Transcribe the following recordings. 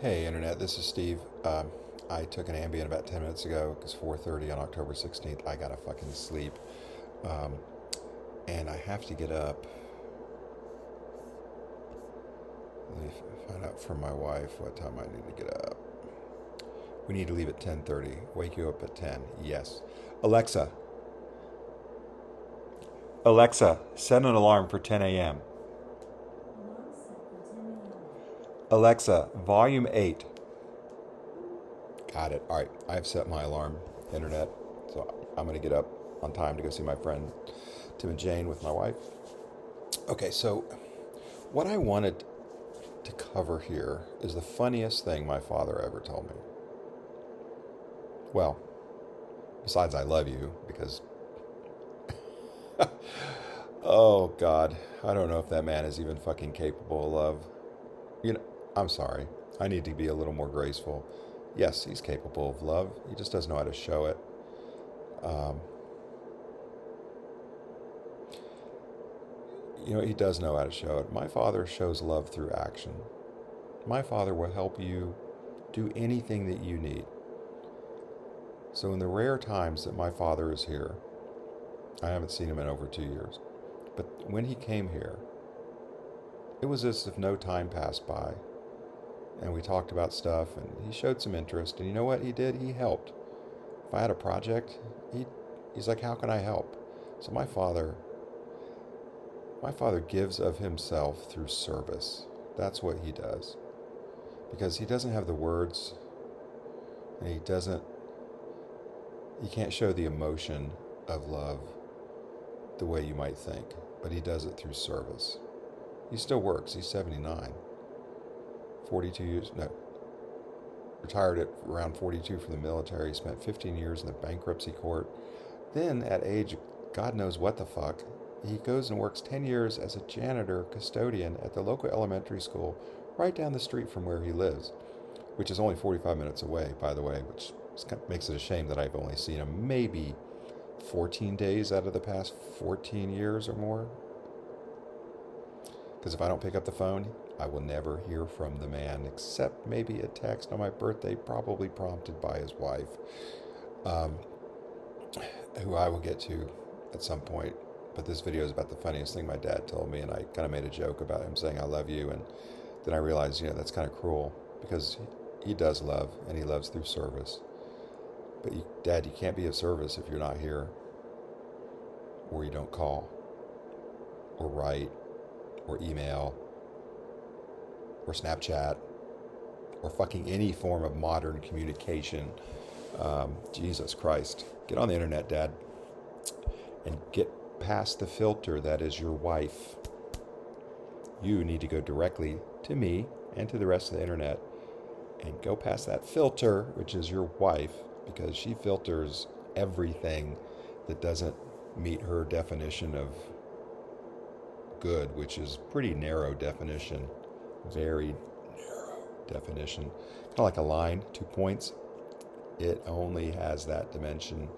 Hey Internet, this is Steve. I took an Ambien about 10 minutes ago. It's 4:30 on October 16th. I gotta fucking sleep. Um, and I have to get up. Let me find out from my wife what time I need to get up. We need to leave at 10:30. Wake you up at 10. Yes. Alexa. Alexa, set an alarm for 10 a.m. Alexa, volume 8. Got it. All right. I've set my alarm, Internet. So I'm going to get up on time to go see my friend Tim and Jane with my wife. Okay, so what I wanted to cover here is the funniest thing my father ever told me. Well, besides I love you, because, oh God, I don't know if that man is even fucking capable of love. You know, I'm sorry. I need to be a little more graceful. Yes, he's capable of love. He just doesn't know how to show it. Um, he does know how to show it. My father shows love through action. My father will help you do anything that you need. So in the rare times that my father is here, I haven't seen him in over 2 years, but when he came here, it was as if no time passed by. And we talked about stuff, and he showed some interest. And you know what he did? He helped. If I had a project, he's like, how can I help? So my father gives of himself through service. That's what he does. Because he doesn't have the words, and he can't show the emotion of love the way you might think, but he does it through service. He still works. He's 79. 42 years, no, retired at around 42 from the military. He spent 15 years in the bankruptcy court. Then at age, God knows what the fuck, he goes and works 10 years as a janitor custodian at the local elementary school right down the street from where he lives, which is only 45 minutes away, by the way, which makes it a shame that I've only seen him maybe 14 days out of the past 14 years or more. Because if I don't pick up the phone, I will never hear from the man, except maybe a text on my birthday, probably prompted by his wife, who I will get to at some point. But this video is about the funniest thing my dad told me, and I kind of made a joke about him saying, I love you, and then I realized, that's kind of cruel, because he does love, and he loves through service. But Dad, you can't be of service if you're not here, or you don't call, or write, or email, or Snapchat, or fucking any form of modern communication. Jesus Christ. Get on the internet, Dad, and get past the filter that is your wife. You need to go directly to me and to the rest of the internet and go past that filter, which is your wife, because she filters everything that doesn't meet her definition of good, which is pretty narrow definition, very narrow definition, kind of like a line, 2 points. It only has that dimension.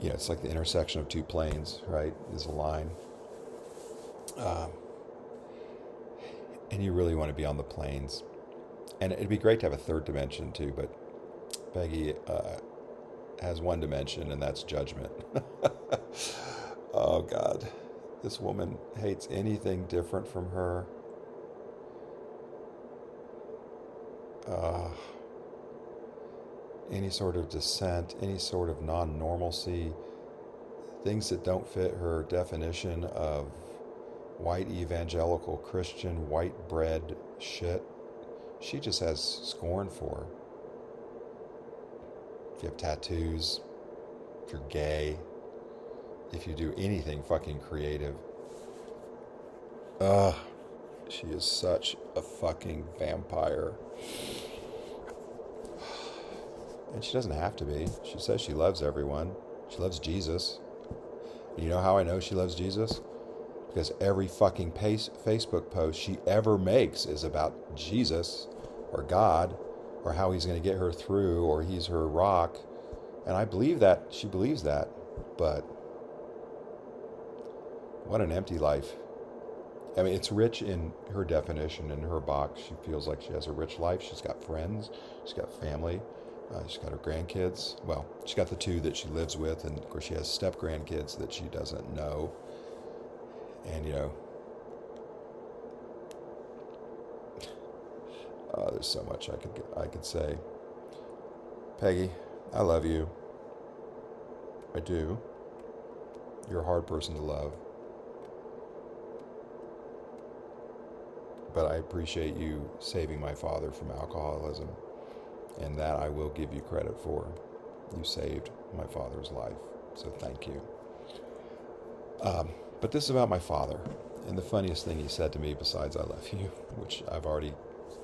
It's like the intersection of two planes, right? Is a line. And you really want to be on the planes. And it'd be great to have a third dimension too, but Peggy has one dimension, and that's judgment. Oh God, this woman hates anything different from her. Any sort of dissent, any sort of non-normalcy, things that don't fit her definition of white evangelical Christian white bread shit, she just has scorn for. If you have tattoos, if you're gay, if you do anything fucking creative. She is such a fucking vampire. And she doesn't have to be. She says she loves everyone. She loves Jesus. You know how I know she loves Jesus? Because every fucking Facebook post she ever makes is about Jesus or God or how he's going to get her through or he's her rock. And I believe that. She believes that. But what an empty life. I mean, it's rich in her definition, in her box. She feels like she has a rich life. She's got friends. She's got family. She's got her grandkids. Well, she's got the two that she lives with, and of course she has step grandkids that she doesn't know. And there's so much I could say. Peggy, I love you. I do. You're a hard person to love. But I appreciate you saving my father from alcoholism, and that I will give you credit for. You saved my father's life, so thank you. But this is about my father, and the funniest thing he said to me besides "I love you," which I've already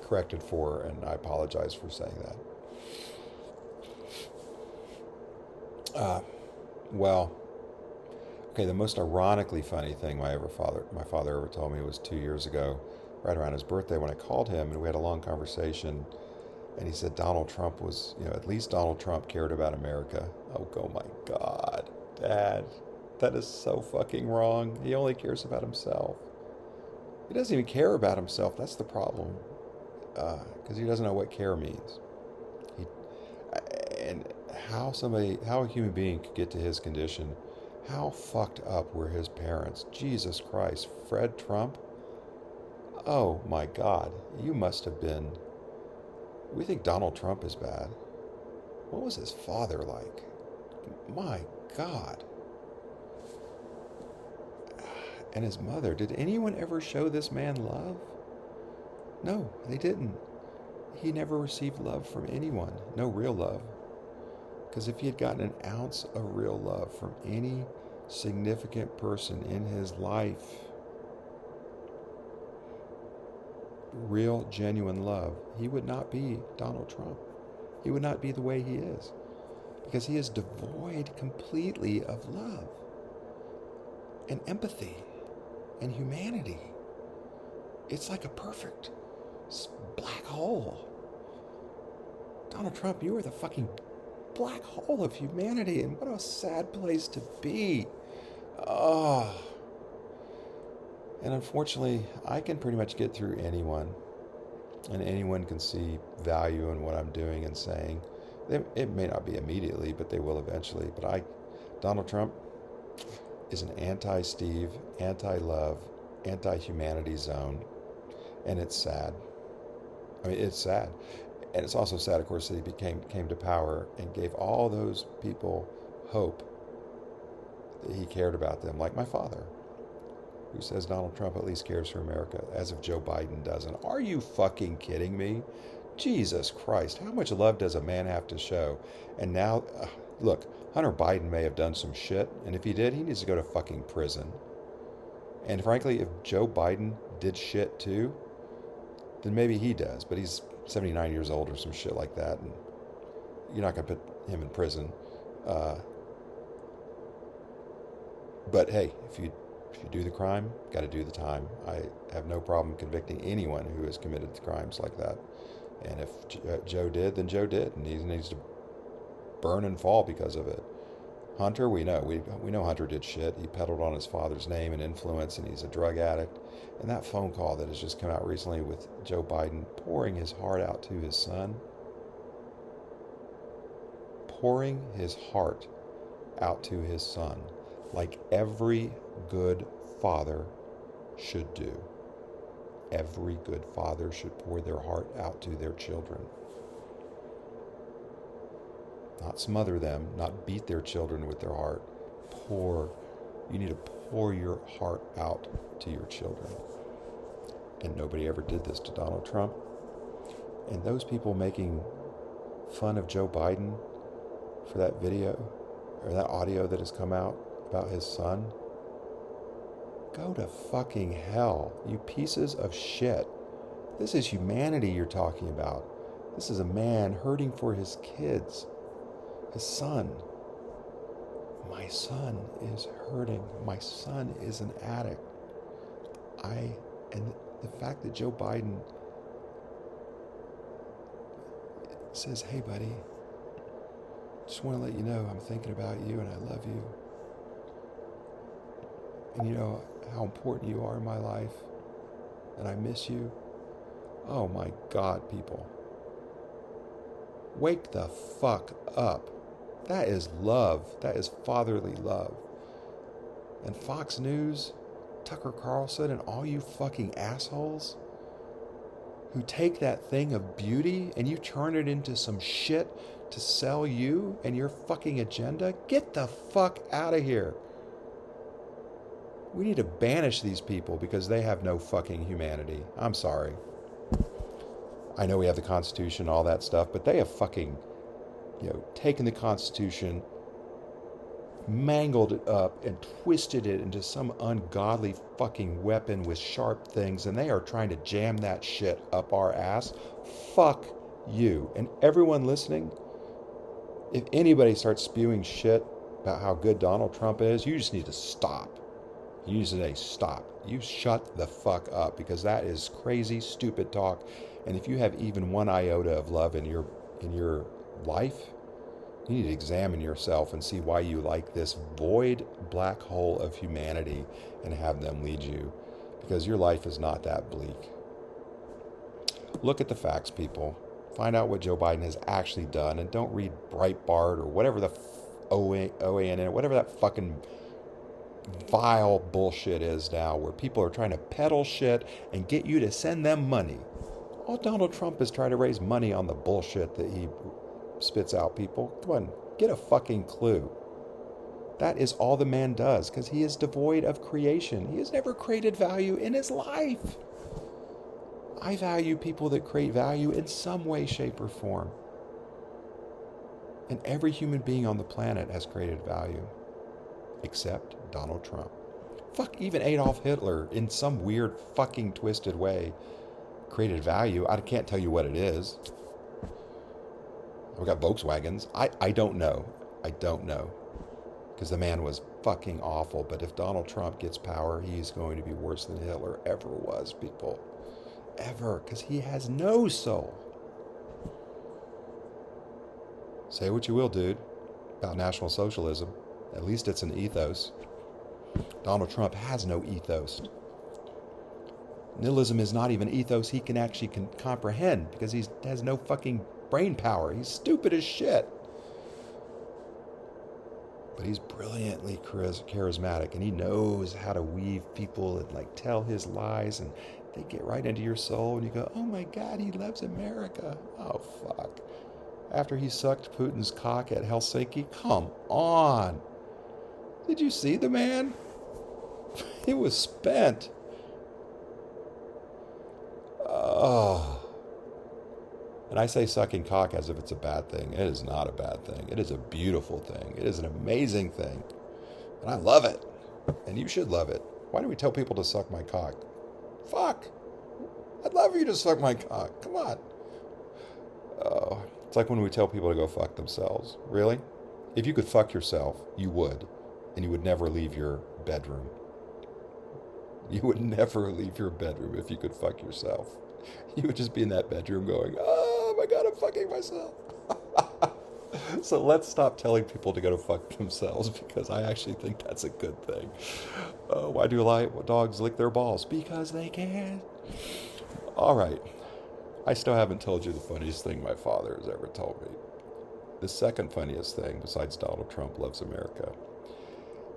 corrected for, and I apologize for saying that. Well, okay, the most ironically funny thing my father ever told me was 2 years ago, right around his birthday, when I called him and we had a long conversation, and he said Donald Trump was, at least Donald Trump cared about America. Oh my God, Dad, that is so fucking wrong. He only cares about himself. He doesn't even care about himself. That's the problem, because he doesn't know what care means. And how a human being could get to his condition. How fucked up were his parents? Jesus Christ, Fred Trump? Oh my God, you must have been. We think Donald Trump is bad. What was his father like? My God. And his mother, did anyone ever show this man love? No, they didn't. He never received love from anyone, no real love. Because if he had gotten an ounce of real love from any significant person in his life, real, genuine love, he would not be Donald Trump. He would not be the way he is. Because he is devoid completely of love and empathy and humanity. It's like a perfect black hole. Donald Trump, you are the fucking black hole of humanity, and what a sad place to be. Oh. And unfortunately, I can pretty much get through anyone, and anyone can see value in what I'm doing and saying. It may not be immediately, but they will eventually. But Donald Trump is an anti-Steve, anti-love, anti-humanity zone, and it's sad. I mean, it's sad. And it's also sad, of course, that he came to power and gave all those people hope that he cared about them, like my father, who says Donald Trump at least cares for America, as if Joe Biden doesn't. Are you fucking kidding me? Jesus Christ, how much love does a man have to show? And now, look, Hunter Biden may have done some shit, and if he did, he needs to go to fucking prison. And frankly, if Joe Biden did shit too, then maybe he does, but he's 79 years old or some shit like that, and you're not going to put him in prison. But hey, if you do the crime, got to do the time. I have no problem convicting anyone who has committed crimes like that. And if Joe did, then Joe did, and he needs to burn and fall because of it. Hunter, we know Hunter did shit. He peddled on his father's name and influence, and he's a drug addict. And that phone call that has just come out recently with Joe Biden pouring his heart out to his son, like every good father should do. Every good father should pour their heart out to their children. Not smother them, not beat their children with their heart. You need to pour your heart out to your children. And nobody ever did this to Donald Trump. And those people making fun of Joe Biden for that video, or that audio that has come out about his son, go to fucking hell, you pieces of shit. This is humanity you're talking about. This is a man hurting for his kids. His son. My son is hurting. My son is an addict. And the fact that Joe Biden says, hey buddy, just want to let you know I'm thinking about you and I love you. And you know how important you are in my life. and I miss you. Oh my God, people. Wake the fuck up. That is love. That is fatherly love. And Fox News, Tucker Carlson, and all you fucking assholes who take that thing of beauty and you turn it into some shit to sell you and your fucking agenda, get the fuck out of here. We need to banish these people because they have no fucking humanity. I'm sorry. I know we have the Constitution, all that stuff, but they have fucking, taken the Constitution, mangled it up, and twisted it into some ungodly fucking weapon with sharp things, and they are trying to jam that shit up our ass. Fuck you. And everyone listening, if anybody starts spewing shit about how good Donald Trump is, you just need to stop. You need to say, stop. You shut the fuck up, because that is crazy, stupid talk. And if you have even one iota of love in your life, you need to examine yourself and see why you like this void black hole of humanity and have them lead you, because your life is not that bleak. Look at the facts, people. Find out what Joe Biden has actually done, and don't read Breitbart or whatever the OANN, whatever that fucking vile bullshit is now, where people are trying to peddle shit and get you to send them money. All Donald Trump is trying to raise money on the bullshit that he spits out, people. Come on, get a fucking clue. That is all the man does, because he is devoid of creation. He has never created value in his life. I value people that create value in some way, shape, or form. And every human being on the planet has created value, except Donald Trump. Fuck, even Adolf Hitler, in some weird fucking twisted way, created value. I can't tell you what it is. We got Volkswagens. I don't know. I don't know. Because the man was fucking awful. But if Donald Trump gets power, he's going to be worse than Hitler ever was, people. Ever. Because he has no soul. Say what you will, dude, about National Socialism. At least it's an ethos. Donald Trump has no ethos. Nihilism is not even ethos he can actually comprehend, because he has no fucking brain power. He's stupid as shit. But he's brilliantly charismatic, and he knows how to weave people and tell his lies, and they get right into your soul, and you go, oh my God, he loves America. Oh fuck. After he sucked Putin's cock at Helsinki? Come on. Did you see the man? He was spent. Oh. And I say sucking cock as if it's a bad thing. It is not a bad thing. It is a beautiful thing. It is an amazing thing. And I love it. And you should love it. Why do we tell people to suck my cock? Fuck. I'd love you to suck my cock. Come on. Oh. It's like when we tell people to go fuck themselves. Really? If you could fuck yourself, you would. And you would never leave your bedroom. You would never leave your bedroom if you could fuck yourself. You would just be in that bedroom going, oh my God, I'm fucking myself. So let's stop telling people to go to fuck themselves, because I actually think that's a good thing. Why do dogs lick their balls? Because they can. All right. I still haven't told you the funniest thing my father has ever told me. The second funniest thing, besides Donald Trump loves America,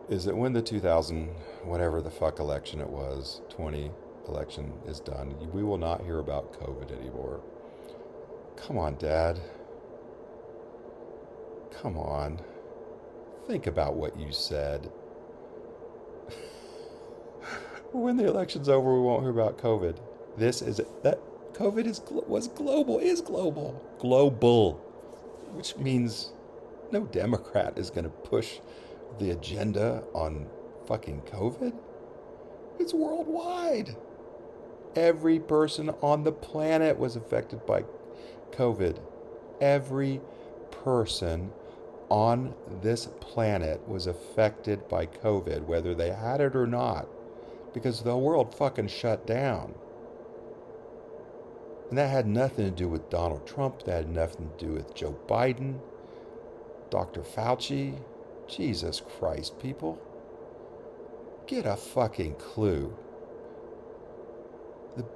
is that when the 2000, whatever the fuck election it was, 20 election is done, we will not hear about COVID anymore. Come on, Dad. Come on. Think about what you said. When the election's over, we won't hear about COVID. COVID is global, which means no Democrat is going to push the agenda on fucking COVID. It's worldwide. Every person on the planet was affected by COVID. Every person on this planet was affected by COVID, whether they had it or not, because the world fucking shut down. And that had nothing to do with Donald Trump. That had nothing to do with Joe Biden, Dr. Fauci. Jesus Christ, people. Get a fucking clue. The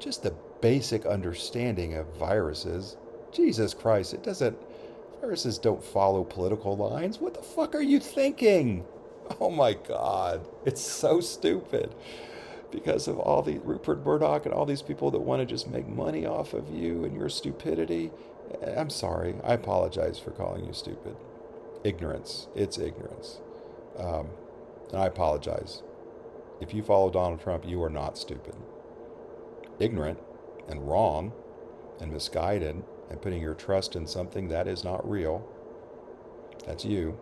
just the basic understanding of viruses. Jesus Christ, viruses don't follow political lines. What the fuck are you thinking? Oh my God, it's so stupid. Because of all the Rupert Murdoch and all these people that want to just make money off of you and your stupidity. I'm sorry. I apologize for calling you stupid. Ignorance. It's ignorance. And I apologize. If you follow Donald Trump, you are not stupid. Ignorant and wrong and misguided and putting your trust in something that is not real. That's you.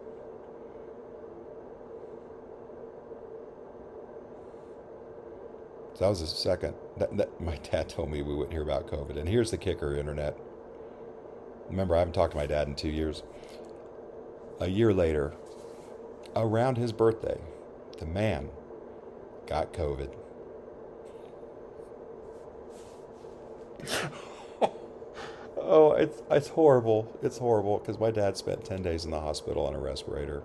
So that was the second. My dad told me we wouldn't hear about COVID. And here's the kicker, Internet. Remember, I haven't talked to my dad in 2 years. A year later, around his birthday, the man got COVID. Oh, it's horrible. It's horrible because my dad spent 10 days in the hospital on a respirator.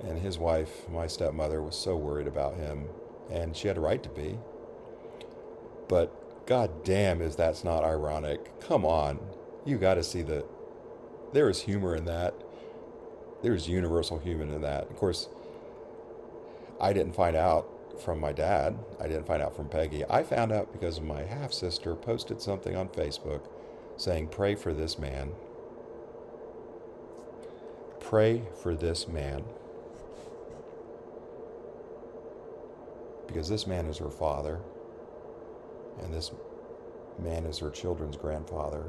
And his wife, my stepmother, was so worried about him. And she had a right to be. But god damn, is that's not ironic. Come on. You got to see there is humor in that. There's universal humor in that. Of course, I didn't find out from my dad. I didn't find out from Peggy. I found out because my half-sister posted something on Facebook saying, pray for this man. Pray for this man. Because this man is her father, and this man is her children's grandfather,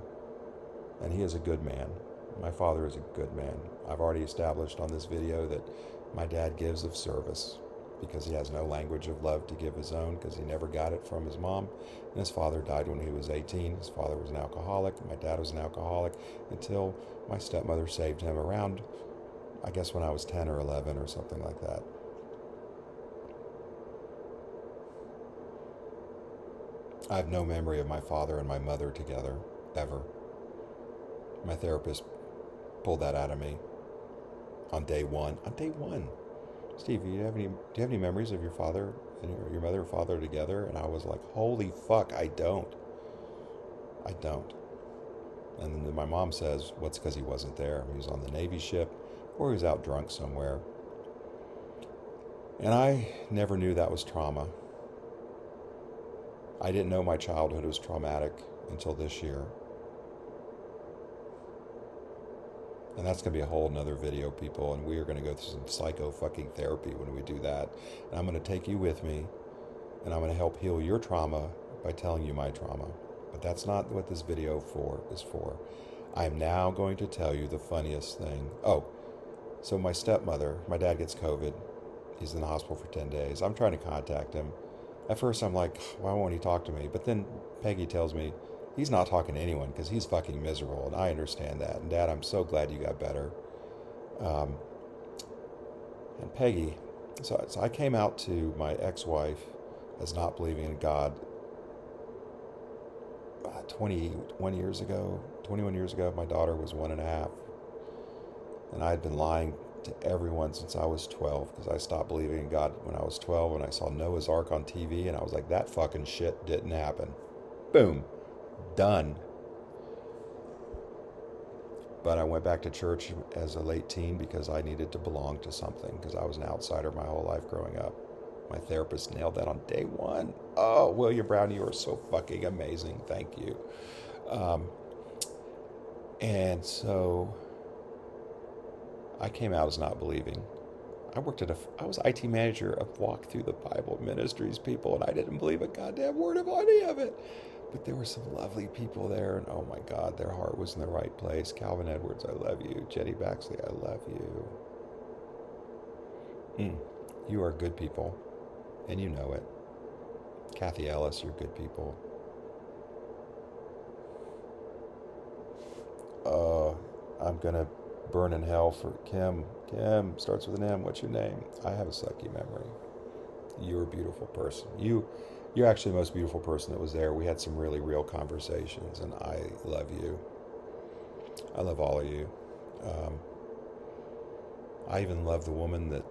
and he is a good man. My father is a good man. I've already established on this video that my dad gives of service because he has no language of love to give his own because he never got it from his mom, and his father died when he was 18. His father was an alcoholic. My dad was an alcoholic until my stepmother saved him around, I guess, when I was 10 or 11 or something like that. I have no memory of my father and my mother together, ever. My therapist pulled that out of me on day one. On day one. Steve, do you have any memories of your father and your mother and father together? And I was like, holy fuck, I don't. And then my mom says, what's because he wasn't there? He was on the Navy ship or he was out drunk somewhere. And I never knew that was trauma. I didn't know my childhood was traumatic until this year. And that's going to be a whole nother video, people, and we are going to go through some psycho fucking therapy when we do that. And I'm going to take you with me, and I'm going to help heal your trauma by telling you my trauma. But that's not what this video is for. I am now going to tell you the funniest thing. Oh, so my dad gets COVID. He's in the hospital for 10 days. I'm trying to contact him. At first, I'm like, why won't he talk to me? But then Peggy tells me he's not talking to anyone because he's fucking miserable, and I understand that. And Dad, I'm so glad you got better. And Peggy, so I came out to my ex-wife as not believing in God 21 years ago. My daughter was 1.5. And I had been lying to everyone since I was 12 because I stopped believing in God when I was 12 and I saw Noah's Ark on TV and I was like, that fucking shit didn't happen. Boom. Done. But I went back to church as a late teen because I needed to belong to something because I was an outsider my whole life growing up. My therapist nailed that on day one. Oh, William Brown, you are so fucking amazing. Thank you. And so I came out as not believing. I was IT manager of Walk Through the Bible Ministries, people, and I didn't believe a goddamn word of any of it. But there were some lovely people there, and oh my God, their heart was in the right place. Calvin Edwards, I love you. Jenny Baxley, I love you. You are good people, and you know it. Kathy Ellis, you're good people. I'm going to burn in hell for Kim. Kim starts with an M. What's your name? I have a sucky memory. You're a beautiful person. You're actually the most beautiful person that was there. We had some really real conversations, and I love you. I love all of you. I even love the woman that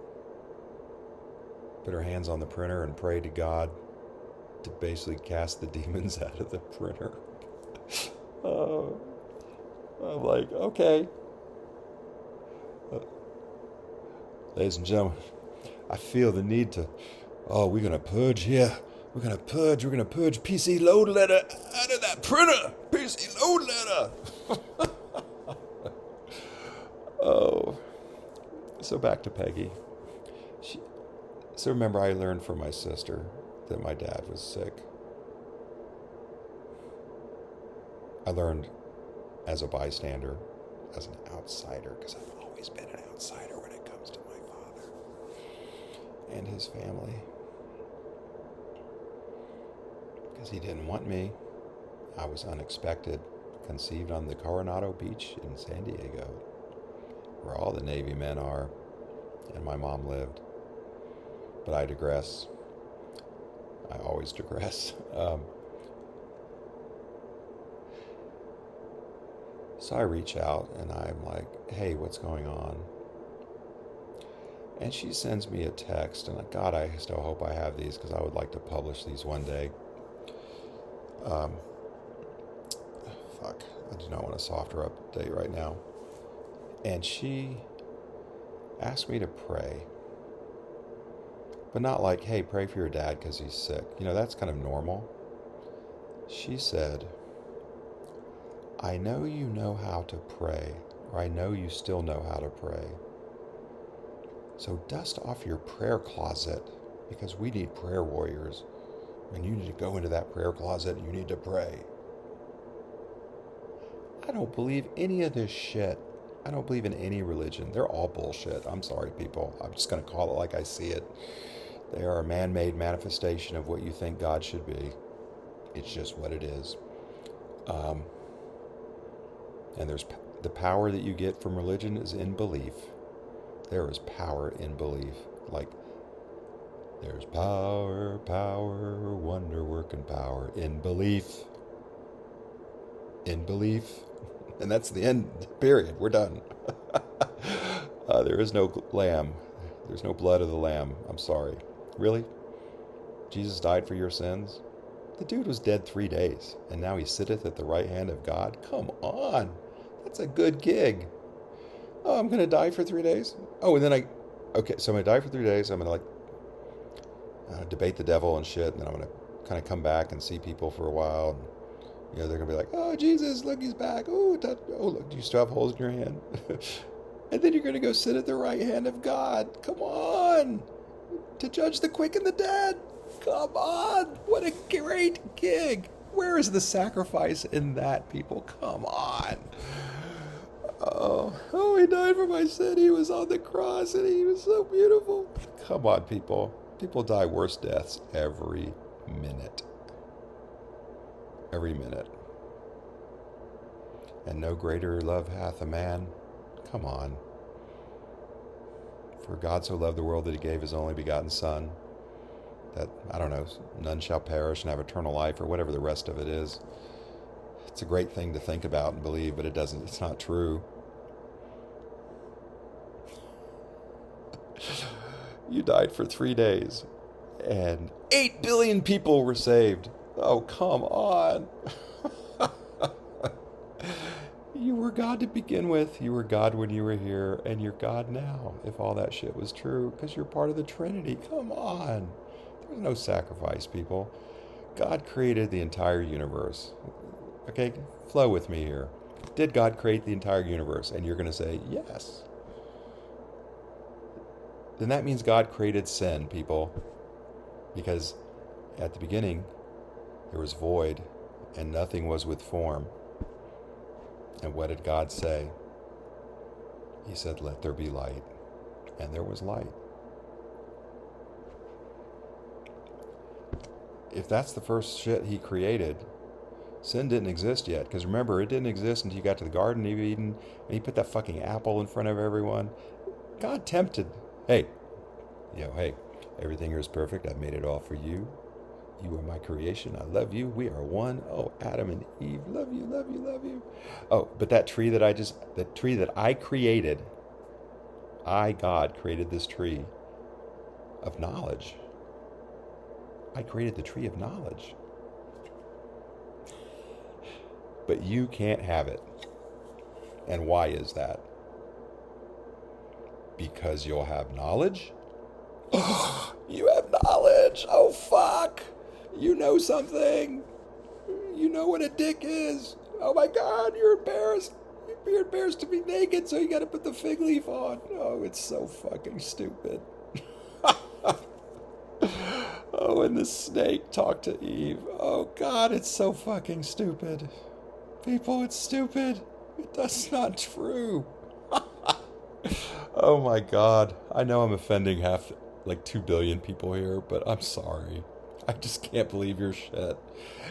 put her hands on the printer and prayed to God to basically cast the demons out of the printer. I'm like, okay. Ladies and gentlemen, I feel the need to, we're going to purge here. We're going to purge PC load letter out of that printer. PC load letter. Oh, so back to Peggy. So remember, I learned from my sister that my dad was sick. I learned as a bystander, as an outsider, because I've always been an outsider when it comes to my father and his family. Because he didn't want me. I was unexpected, conceived on the Coronado Beach in San Diego, where all the Navy men are, and my mom lived. But I digress. I always digress. So I reach out and I'm like, hey, what's going on? And she sends me a text, and God, I still hope I have these because I would like to publish these one day. Fuck, I do not want a software update right now. And she asked me to pray. But not like, hey, pray for your dad because he's sick. You know, that's kind of normal. She said, I know you know how to pray, or I know you still know how to pray. So dust off your prayer closet, because we need prayer warriors. And you need to go into that prayer closet and you need to pray. I don't believe any of this shit. I don't believe in any religion. They're all bullshit. I'm sorry, people. I'm just going to call it like I see it. They are a man-made manifestation of what you think God should be. It's just what it is. And there's the power that you get from religion is in belief. There is power in belief. Like, there's power, wonder-working power in belief. In belief. And that's the end, period. We're done. There is no lamb. There's no blood of the lamb. I'm sorry. Really? Jesus died for your sins? The dude was dead 3 days, and now he sitteth at the right hand of God? Come on. That's a good gig. Oh, I'm going to die for 3 days? Oh, and then okay, so I'm going to die for 3 days. I'm going to debate the devil and shit, and then I'm going to kind of come back and see people for a while. And, you know, they're going to be like, oh, Jesus, look, he's back. Oh, look, do you still have holes in your hand? And then you're going to go sit at the right hand of God. Come on. To judge the quick and the dead. Come on. What a great gig. Where is the sacrifice in that, people? Come on. Oh, he died for my sin. He was on the cross and he was so beautiful. Come on, people. People die worse deaths every minute. Every minute. And no greater love hath a man. Come on. For God so loved the world that he gave his only begotten Son, that, I don't know, none shall perish and have eternal life, or whatever the rest of it is. It's a great thing to think about and believe, but it's not true. You died for 3 days, and 8 billion people were saved. Oh, come on. You were God to begin with. You were God when you were here, and you're God now, if all that shit was true, because you're part of the Trinity. Come on. There's no sacrifice, people. God created the entire universe. Okay, flow with me here. Did God create the entire universe? And you're going to say, yes. Then that means God created sin, people. Because at the beginning, there was void, and nothing was with form. And what did God say? He said, let there be light. And there was light. If that's the first shit he created, sin didn't exist yet. Because remember, it didn't exist until you got to the Garden of Eden, and he put that fucking apple in front of everyone. God tempted. Hey, everything here is perfect. I've made it all for you. You are my creation. I love you. We are one. Oh, Adam and Eve. Love you, love you, love you. Oh, but that tree that I created, God, created this tree of knowledge. I created the tree of knowledge. But you can't have it. And why is that? Because you'll have knowledge? You have knowledge! Oh, fuck! You know something! You know what a dick is! Oh my god, you're embarrassed! You're embarrassed to be naked, so you gotta put the fig leaf on. Oh, it's so fucking stupid. Oh, and the snake talked to Eve. Oh god, it's so fucking stupid. People, it's stupid. That's not true. Oh my god. I know I'm offending like 2 billion people here, but I'm sorry. I just can't believe your shit.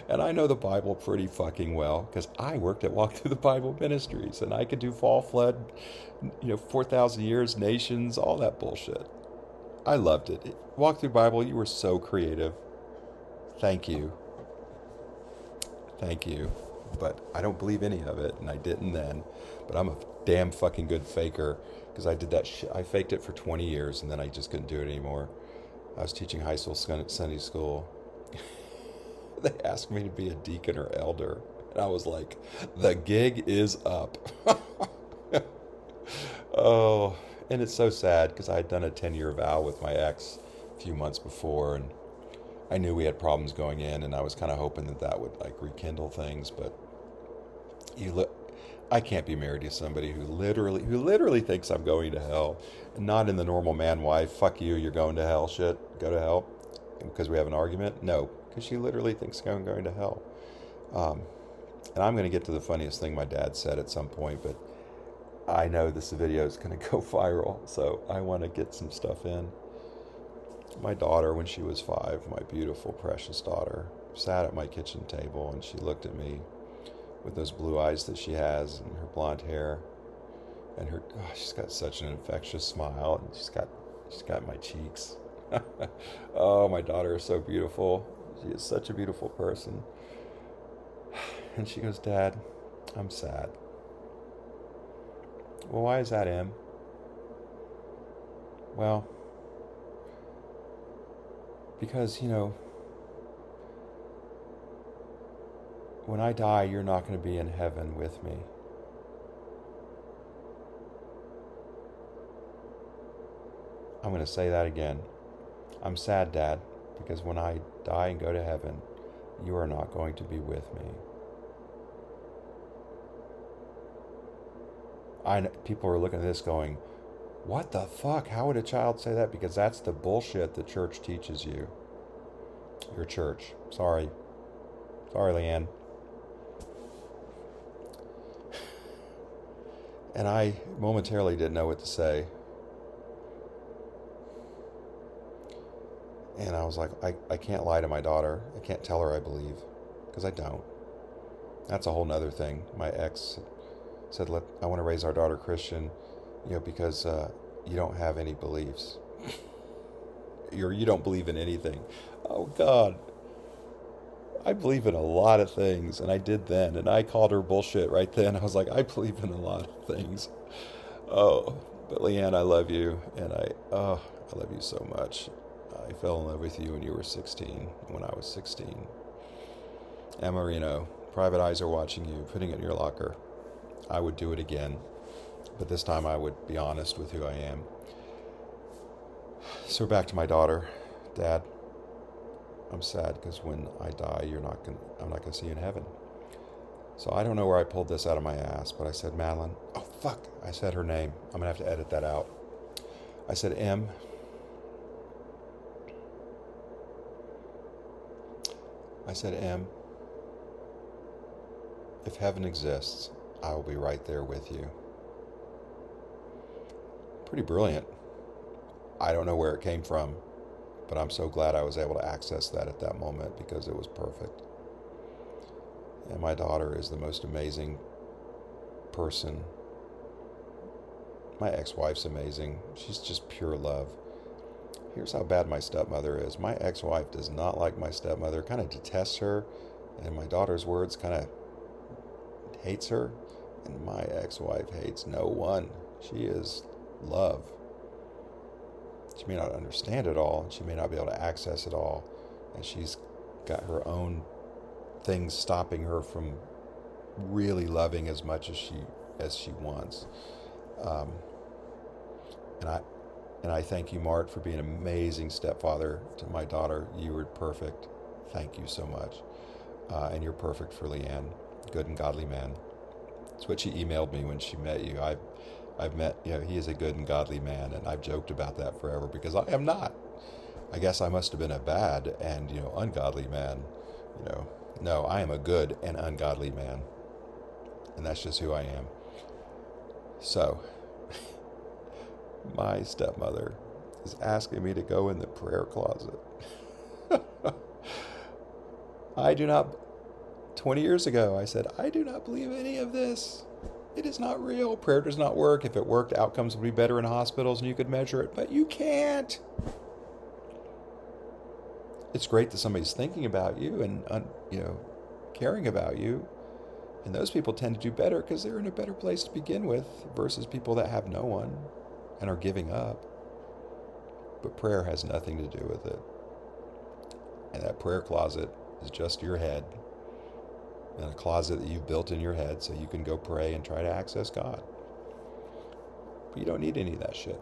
And I know the Bible pretty fucking well because I worked at Walk Through the Bible Ministries and I could do fall, flood, 4,000 years, nations, all that bullshit. I loved it. Walk Through Bible, you were so creative. Thank you. Thank you. But I don't believe any of it, and I didn't then. But I'm a damn fucking good faker because I did that shit. I faked it for 20 years and then I just couldn't do it anymore. I was teaching high school Sunday school. They asked me to be a deacon or elder. And I was like, the gig is up. Oh, and it's so sad because I had done a 10-year vow with my ex a few months before. And I knew we had problems going in. And I was kind of hoping that would like rekindle things. But I can't be married to somebody who literally thinks I'm going to hell, and not in the normal man-wife, fuck you, you're going to hell shit, go to hell, because we have an argument. No, because she literally thinks I'm going to hell. And I'm going to get to the funniest thing my dad said at some point, but I know this video is going to go viral, so I want to get some stuff in. My daughter, when she was 5, my beautiful, precious daughter, sat at my kitchen table, and she looked at me with those blue eyes that she has and her blonde hair and she's got such an infectious smile, and she's got my cheeks. Oh, my daughter is so beautiful. She is such a beautiful person. And she goes, Dad, I'm sad. Well, why is that, Em? Well, because, when I die, you're not going to be in heaven with me. I'm going to say that again. I'm sad, Dad, because when I die and go to heaven, you are not going to be with me. People are looking at this going, what the fuck? How would a child say that? Because that's the bullshit the church teaches you. Your church. Sorry, Leanne. And I momentarily didn't know what to say. And I was like, I can't lie to my daughter. I can't tell her I believe, because I don't. That's a whole nother thing. My ex said, I want to raise our daughter Christian, because you don't have any beliefs. You don't believe in anything. Oh, God. I believe in a lot of things, and I did then, and I called her bullshit right then. I was like, I believe in a lot of things. Oh, but Leanne, I love you, and I love you so much. I fell in love with you when you were 16, when I was 16. And Marino, private eyes are watching you, putting it in your locker. I would do it again, but this time I would be honest with who I am. So back to my daughter. Dad, I'm sad because when I die, I'm not gonna see you in heaven. So I don't know where I pulled this out of my ass, but I said, Madeline. Oh fuck! I said her name. I'm gonna have to edit that out. I said, Em. I said, Em. If heaven exists, I will be right there with you. Pretty brilliant. I don't know where it came from, but I'm so glad I was able to access that at that moment because it was perfect. And my daughter is the most amazing person. My ex-wife's amazing. She's just pure love. Here's how bad my stepmother is. My ex-wife does not like my stepmother, kind of detests her, and my daughter's words kind of hates her, and my ex-wife hates no one. She is love. She may not understand it all, and she may not be able to access it all, and she's got her own things stopping her from really loving as much as she wants. Um, and I thank you, Mart, for being an amazing stepfather to my daughter. You were perfect. Thank you so much. And you're perfect for Leanne. Good and godly man. It's what she emailed me when she met you. I've met, he is a good and godly man, and I've joked about that forever because I am not. I guess I must have been a bad and, ungodly man. No, I am a good and ungodly man. And that's just who I am. So, my stepmother is asking me to go in the prayer closet. I do not, 20 years ago, I said, I do not believe any of this. It is not real. Prayer does not work. If it worked, outcomes would be better in hospitals and you could measure it, but you can't. It's great that somebody's thinking about you and, caring about you. And those people tend to do better because they're in a better place to begin with versus people that have no one and are giving up. But prayer has nothing to do with it. And that prayer closet is just your head. And a closet that you've built in your head so you can go pray and try to access God. But you don't need any of that shit.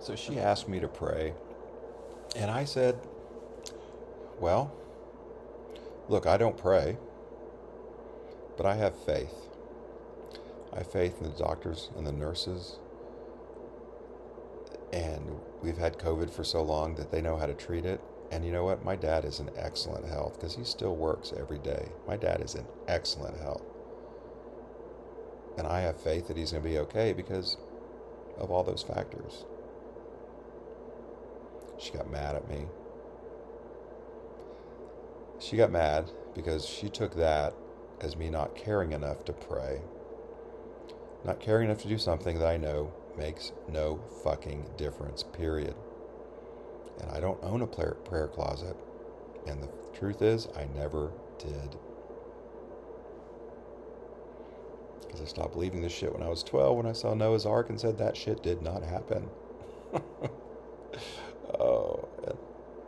So she asked me to pray. And I said, well, look, I don't pray, but I have faith. I have faith in the doctors and the nurses. And we've had COVID for so long that they know how to treat it. And you know what? My dad is in excellent health because he still works every day. My dad is in excellent health. And I have faith that he's going to be okay because of all those factors. She got mad at me. She got mad because she took that as me not caring enough to pray. Not caring enough to do something that I know makes no fucking difference, period. And I don't own a prayer closet. And the truth is, I never did. Because I stopped believing this shit when I was 12 when I saw Noah's Ark and said that shit did not happen. Oh,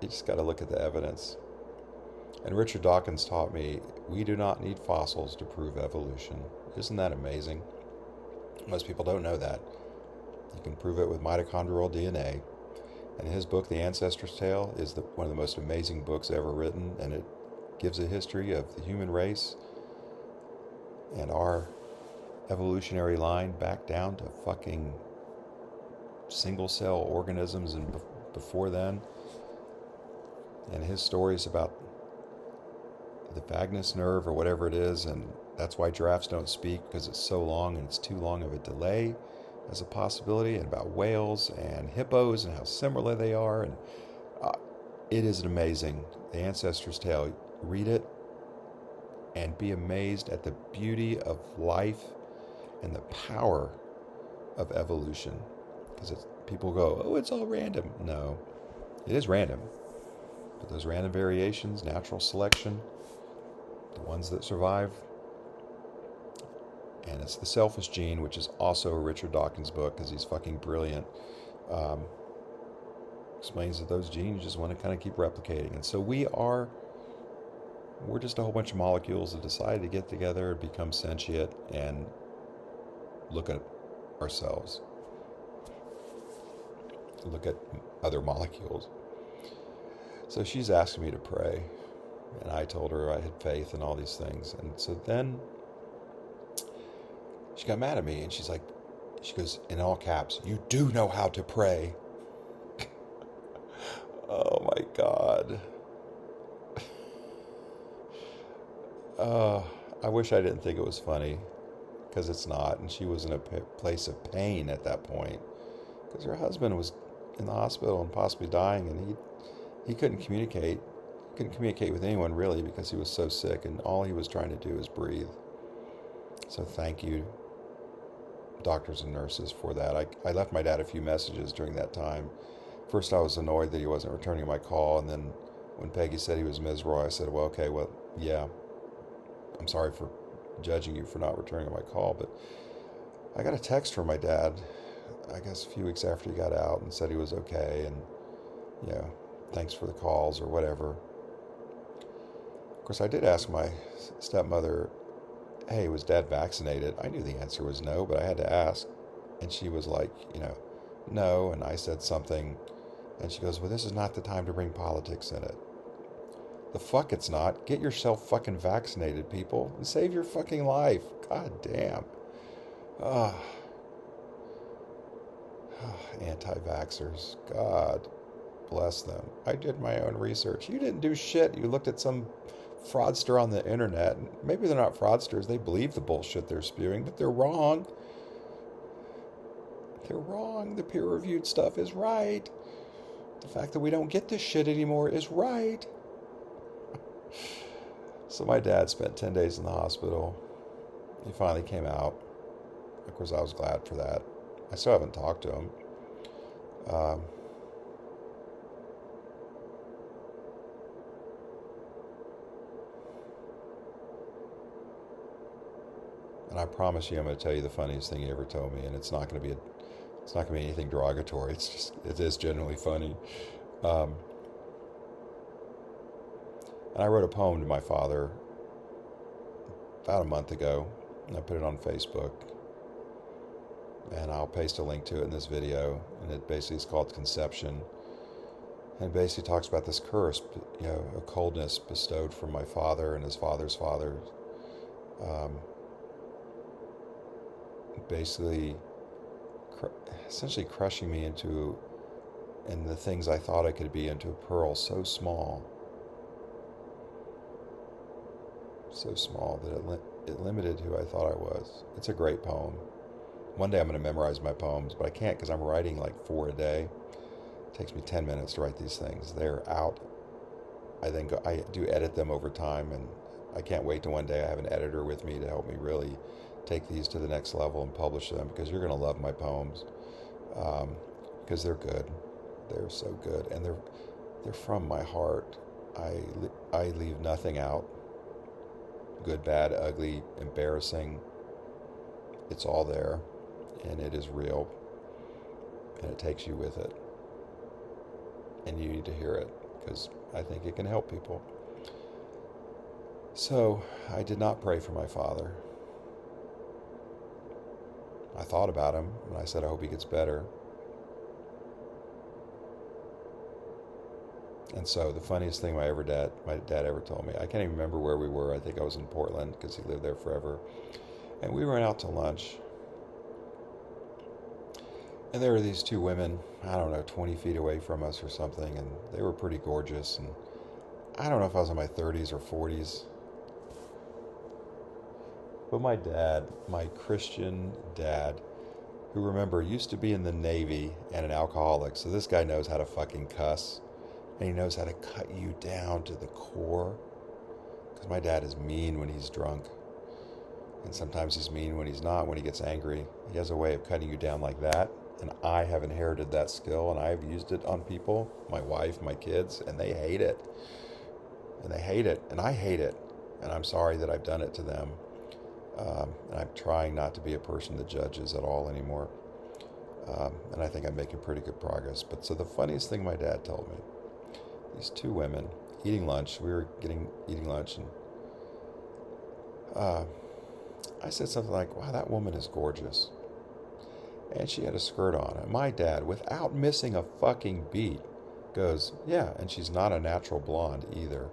you just got to look at the evidence. And Richard Dawkins taught me, we do not need fossils to prove evolution. Isn't that amazing? Most people don't know that. You can prove it with mitochondrial DNA. And his book, The Ancestor's Tale, is one of the most amazing books ever written, and it gives a history of the human race and our evolutionary line back down to fucking single-cell organisms and before then. And his stories about the vagus nerve or whatever it is, and that's why giraffes don't speak, because it's so long and it's too long of a delay as a possibility, and about whales and hippos and how similar they are. And it is amazing. The Ancestor's Tale. Read it and be amazed at the beauty of life and the power of evolution. Because people go, oh, it's all random. No, it is random. But those random variations, natural selection, the ones that survive. And it's The Selfish Gene, which is also a Richard Dawkins book because he's fucking brilliant. Explains that those genes just want to kind of keep replicating. And so we're just a whole bunch of molecules that decide to get together, become sentient, and look at ourselves. Look at other molecules. So she's asking me to pray. And I told her I had faith in all these things. And so then she got mad at me, and she goes, in all caps, you do know how to pray. Oh my God. I wish I didn't think it was funny, because it's not. And she was in a place of pain at that point, because her husband was in the hospital and possibly dying, and he couldn't communicate. Couldn't communicate with anyone really because he was so sick, and all he was trying to do is breathe. So thank you, doctors and nurses, for that. I left my dad a few messages during that time. First, I was annoyed that he wasn't returning my call, and then when Peggy said he was miserable, I said, well, okay, well, yeah, I'm sorry for judging you for not returning my call, but I got a text from my dad, I guess a few weeks after he got out, and said he was okay, and you know, thanks for the calls or whatever. Of course, I did ask my stepmother, hey, was Dad vaccinated? I knew the answer was no, but I had to ask. And she was like, no. And I said something. And she goes, well, this is not the time to bring politics in it. The fuck it's not. Get yourself fucking vaccinated, people. And save your fucking life. God damn. Ah. Anti-vaxxers. God bless them. I did my own research. You didn't do shit. You looked at some fraudster on the internet. Maybe they're not fraudsters. They believe the bullshit they're spewing, but they're wrong. They're wrong. The peer-reviewed stuff is right. The fact that we don't get this shit anymore is right. So my dad spent 10 days in the hospital. He finally came out. Of course, I was glad for that. I still haven't talked to him. And I promise you, I'm going to tell you the funniest thing he ever told me, and it's not going to be anything derogatory. It is genuinely funny. And I wrote a poem to my father about a month ago, and I put it on Facebook. And I'll paste a link to it in this video, and it basically is called Conception. And basically talks about this curse, a coldness bestowed from my father and his father's father. Basically, essentially crushing me and the things I thought I could be, into a pearl so small that it limited who I thought I was. It's a great poem. One day I'm going to memorize my poems, but I can't because I'm writing like 4 a day. It takes me 10 minutes to write these things. They're out. I do edit them over time, and I can't wait till one day I have an editor with me to help me really take these to the next level and publish them, because you're going to love my poems, because they're good. They're so good, and they're from my heart. I leave nothing out. Good, bad, ugly, embarrassing. It's all there, and it is real, and it takes you with it, and you need to hear it, because I think it can help people. So I did not pray for my father. I thought about him, and I said, I hope he gets better. And so the funniest thing my dad ever told me, I can't even remember where we were. I think I was in Portland, because he lived there forever. And we went out to lunch. And there were these two women, I don't know, 20 feet away from us or something, and they were pretty gorgeous. And I don't know if I was in my 30s or 40s. But my dad, my Christian dad, who, remember, used to be in the Navy and an alcoholic, so this guy knows how to fucking cuss, and he knows how to cut you down to the core, because my dad is mean when he's drunk, and sometimes he's mean when he's not, when he gets angry. He has a way of cutting you down like that, and I have inherited that skill, and I've used it on people, my wife, my kids, and they hate it, and they hate it, and I hate it, and I'm sorry that I've done it to them. And I'm trying not to be a person that judges at all anymore. And I think I'm making pretty good progress. But so the funniest thing my dad told me, these two women eating lunch, we were eating lunch, and I said something like, wow, that woman is gorgeous. And she had a skirt on. And my dad, without missing a fucking beat, goes, yeah, and she's not a natural blonde either.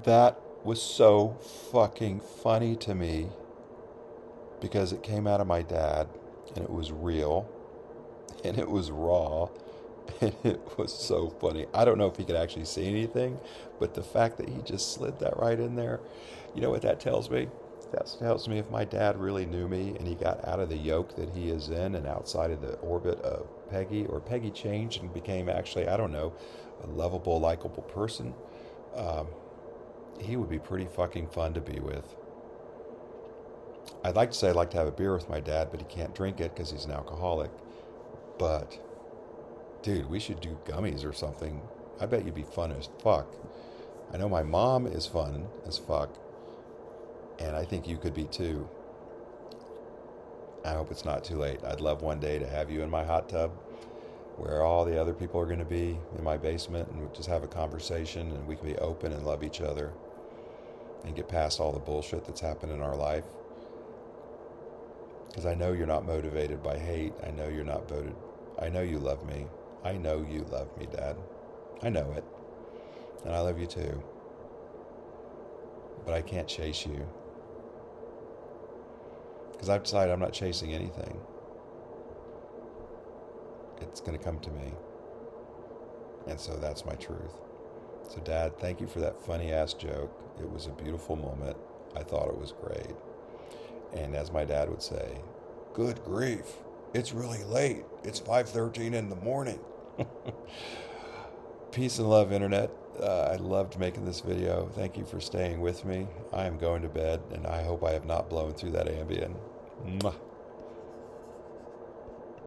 That was so fucking funny to me, because it came out of my dad, and it was real, and it was raw, and it was so funny. I don't know if he could actually see anything, but the fact that he just slid that right in there, you know what that tells me? That tells me if my dad really knew me and he got out of the yoke that he is in and outside of the orbit of Peggy, or Peggy changed and became actually, I don't know, a lovable, likable person, he would be pretty fucking fun to be with. I'd like to say I'd like to have a beer with my dad, but he can't drink it because he's an alcoholic. But, dude, we should do gummies or something. I bet you'd be fun as fuck. I know my mom is fun as fuck, and I think you could be too. I hope it's not too late. I'd love one day to have you in my hot tub where all the other people are going to be in my basement, and we just have a conversation and we can be open and love each other and get past all the bullshit that's happened in our life. Because I know you're not motivated by hate. I know you're not voted. I know you love me. I know you love me, Dad. I know it. And I love you too. But I can't chase you. Because I've decided I'm not chasing anything. It's going to come to me. And so that's my truth. So, Dad, thank you for that funny ass joke. It was a beautiful moment. I thought it was great. And as my dad would say, good grief, it's really late. It's 5:13 in the morning. Peace and love, Internet. I loved making this video. Thank you for staying with me. I am going to bed, and I hope I have not blown through that Ambien. Mwah.